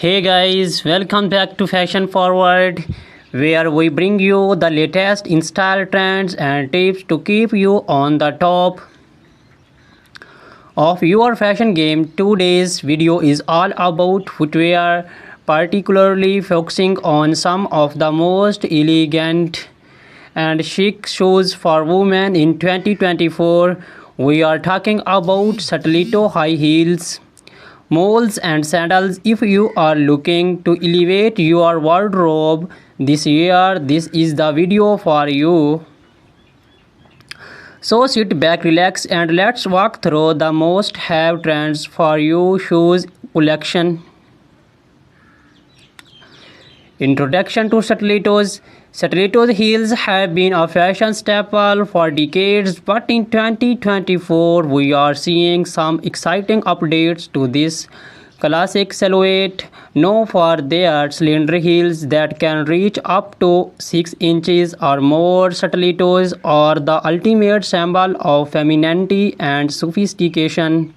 Hey guys, welcome back to Fashion Forward, where we bring you the latest in style trends and tips to keep you on the top of your fashion game. Today's video is all about footwear, particularly focusing on some of the most elegant and chic shoes for women in 2024. We are talking about stiletto high heels, moles and sandals. If you are looking to elevate your wardrobe this year, this is the video for you. So sit back, relax, and let's walk through the most have trends for you shoes collection. Introduction to stilettos. Stilettos heels have been a fashion staple for decades, but in 2024 we are seeing some exciting updates to this classic silhouette, known for their slender heels that can reach up to 6 inches or more. Stilettos are the ultimate symbol of femininity and sophistication.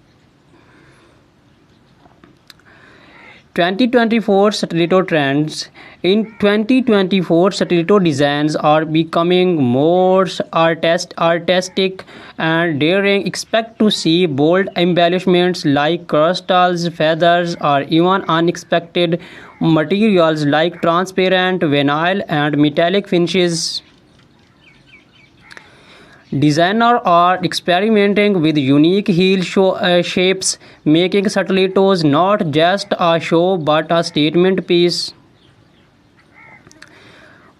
2024 stiletto trends. In 2024, stiletto designs are becoming more artistic and daring. Expect to see bold embellishments like crystals, feathers, or even unexpected materials like transparent vinyl and metallic finishes. Designers are experimenting with unique shapes, making stilettos not just a show but a statement piece.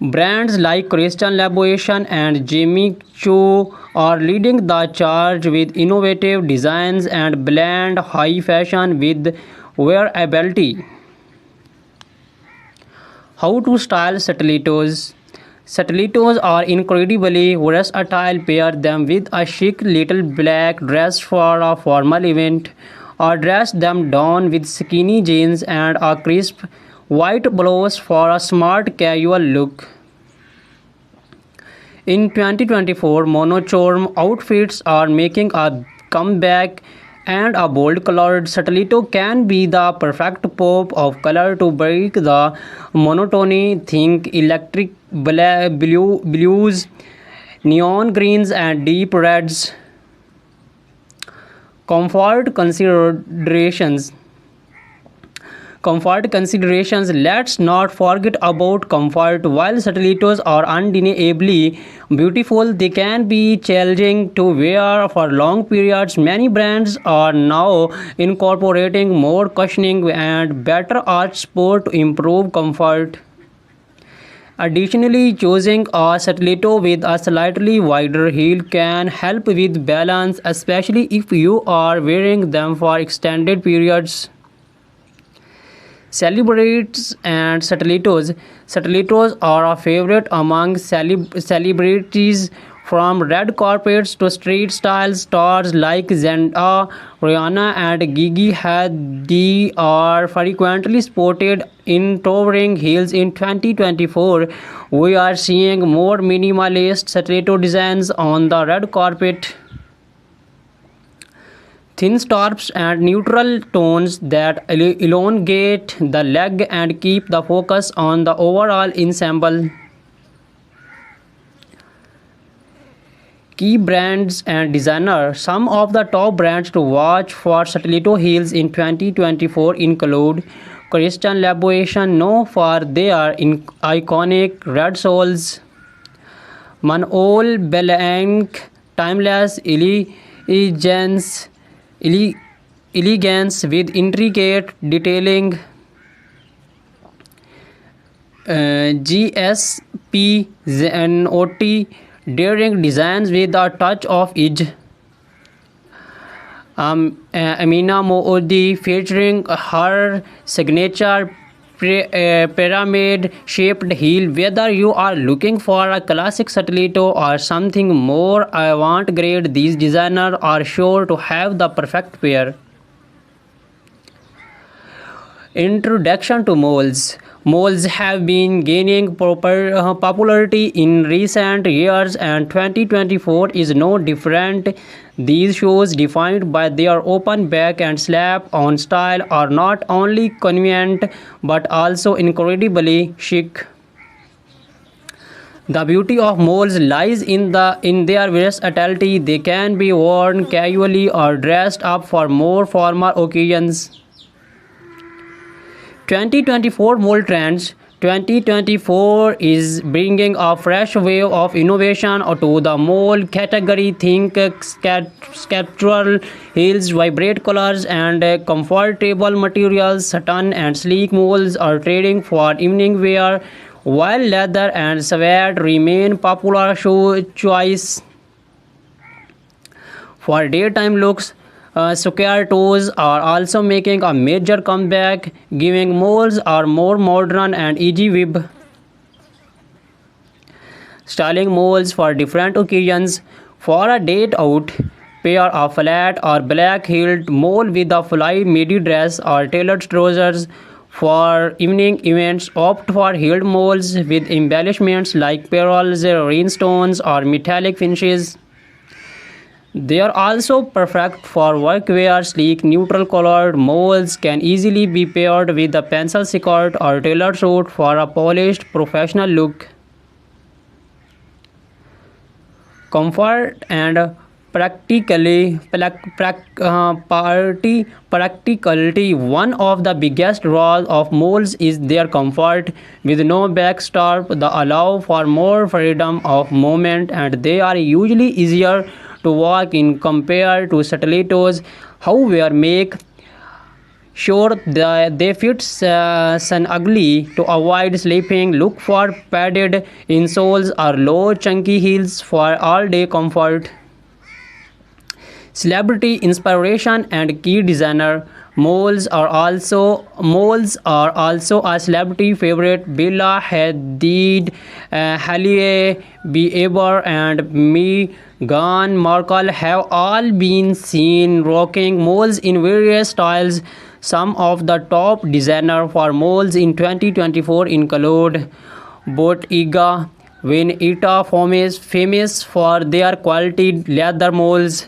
Brands like Christian Louboutin and Jimmy Choo are leading the charge with innovative designs and blend high fashion with wearability. How to style stilettos? Stilettos are incredibly versatile. Pair them with a chic little black dress for a formal event, or dress them down with skinny jeans and a crisp white blouse for a smart casual look. In 2024, monochrome outfits are making a comeback, and a bold colored stiletto can be the perfect pop of color to break the monotony. Think electric blues, neon greens, and deep reds. Comfort considerations. Let's not forget about comfort. While stilettos are undeniably beautiful, they can be challenging to wear for long periods. Many brands are now incorporating more cushioning and better arch support to improve comfort. Additionally, choosing a stiletto with a slightly wider heel can help with balance, especially if you are wearing them for extended periods. Celebrities and stilettos. Stilettos are a favorite among celebrities, from red carpets to street style. Stars like Zendaya, Rihanna, and Gigi Hadid are frequently spotted in towering heels. In 2024, we are seeing more minimalist stiletto designs on the red carpet. Thin straps and neutral tones that elongate the leg and keep the focus on the overall ensemble. Key brands and designers. Some of the top brands to watch for stiletto heels in 2024 include Christian Louboutin, known for their iconic red soles; Manol Blahnik, timeless elegance with intricate detailing; GSP Zenotti, daring designs with a touch of edge; Amina Moody, featuring her signature pyramid-shaped heel. Whether you are looking for a classic stiletto or something more avant-garde, these designers are sure to have the perfect pair. Introduction to moles. Malls have been gaining popularity in recent years, and 2024 is no different. These shoes, defined by their open back and slap-on style, are not only convenient but also incredibly chic. The beauty of moles lies in their versatility. They can be worn casually or dressed up for more formal occasions. 2024 Mole Trends. 2024 is bringing a fresh wave of innovation to the mole category. Think sculptural heels, vibrant colors, and comfortable materials. Satin and sleek moles are trading for evening wear, while leather and suede remain popular shoe choice for daytime looks. Square toes are also making a major comeback, giving moles a more modern and easy web styling moles for different occasions. For a date out, pair a flat or black heeled mole with a fly midi dress or tailored trousers. For evening events, opt for heeled moles with embellishments like pearls, rhinestones, or metallic finishes. They are also perfect for workwear. Sleek, neutral-colored moles can easily be paired with a pencil skirt or tailored suit for a polished, professional look. Comfort and practicality. One of the biggest draws of moles is their comfort. With no backstrap, they allow for more freedom of movement, and they are usually easier to walk in compared to stilettos. However, make sure that they fit snugly to avoid slipping. Look for padded insoles or low chunky heels for all-day comfort. Celebrity inspiration and key designer. Moles are also a celebrity favorite. Bella Hadid, Hailey Bieber, and Meghan Markle have all been seen rocking moles in various styles. Some of the top designers for moles in 2024 include Bottega Veneta, famous for their quality leather moles.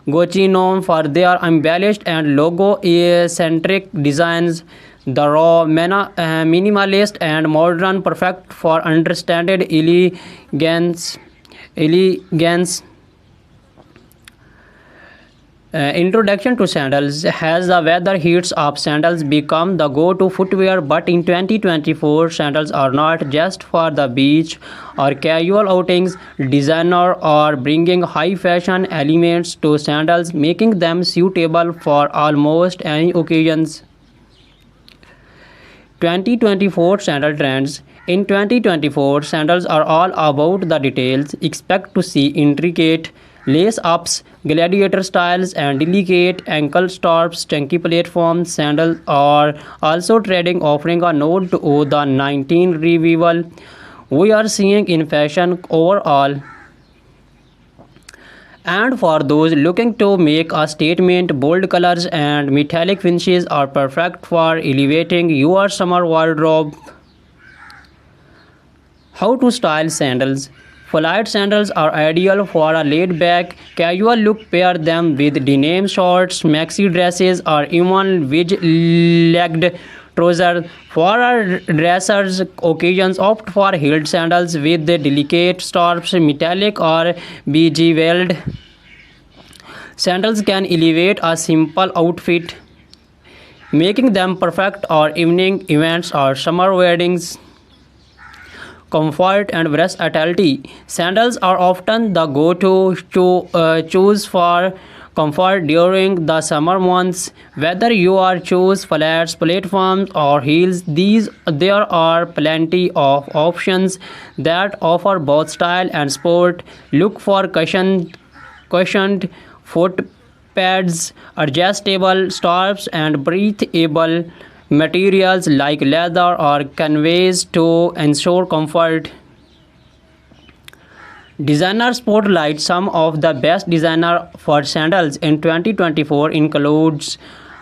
Gucci, known for their embellished and logo-centric designs. The raw, minimalist, and modern, perfect for understated elegance. Introduction to sandals. Has the weather heats up, sandals become the go-to footwear, but in 2024 sandals are not just for the beach or casual outings. Designers are bringing high fashion elements to sandals, making them suitable for almost any occasions. 2024 Sandal Trends. In 2024, sandals are all about the details. Expect to see intricate lace-ups, gladiator styles, and delicate ankle straps. Chunky platform sandals are also trending, offering a nod to the 19 revival we are seeing in fashion overall. And for those looking to make a statement, bold colors and metallic finishes are perfect for elevating your summer wardrobe. How to style sandals. Flight sandals are ideal for a laid-back, casual look. Pair them with denim shorts, maxi dresses, or even wedge-legged trousers. For a dressers occasions, opt for heeled sandals with delicate straps. Metallic or bejeweled sandals can elevate a simple outfit, making them perfect for evening events or summer weddings. Comfort and versatility. Sandals are often the go-to choose for comfort during the summer months. Whether you are choose flats, platforms, or heels, there are plenty of options that offer both style and sport. Look for cushioned foot pads, adjustable straps, and breathable materials like leather or canvas to ensure comfort. Designer spotlight. Some of the best designer for sandals in 2024 includes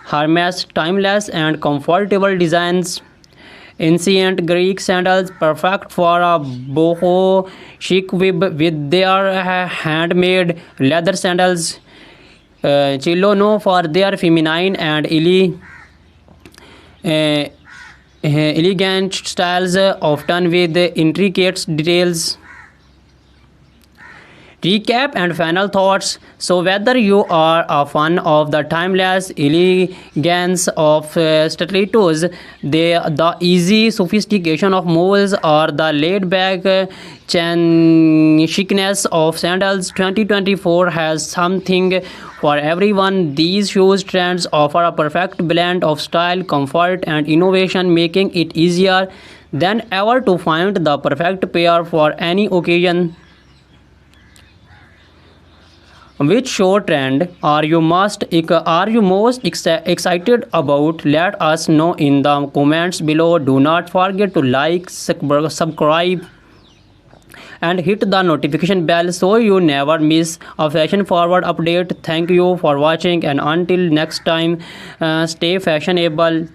Hermes. Timeless and comfortable designs Ancient Greek sandals, perfect for a boho chic with their handmade leather sandals. Chilono for their feminine and uh, elegant styles, often with intricate details. Recap and final thoughts. So, whether you are a fan of the timeless elegance of stilettos, the easy sophistication of moles, or the laid back chicness of sandals, 2024 has something for everyone. These shoes trends offer a perfect blend of style, comfort, and innovation, making it easier than ever to find the perfect pair for any occasion. Which show trend are you most excited about? Let us know in the comments below. Do not forget to like, subscribe, and hit the notification bell so you never miss a fashion forward update. Thank you for watching, and until next time, stay fashionable.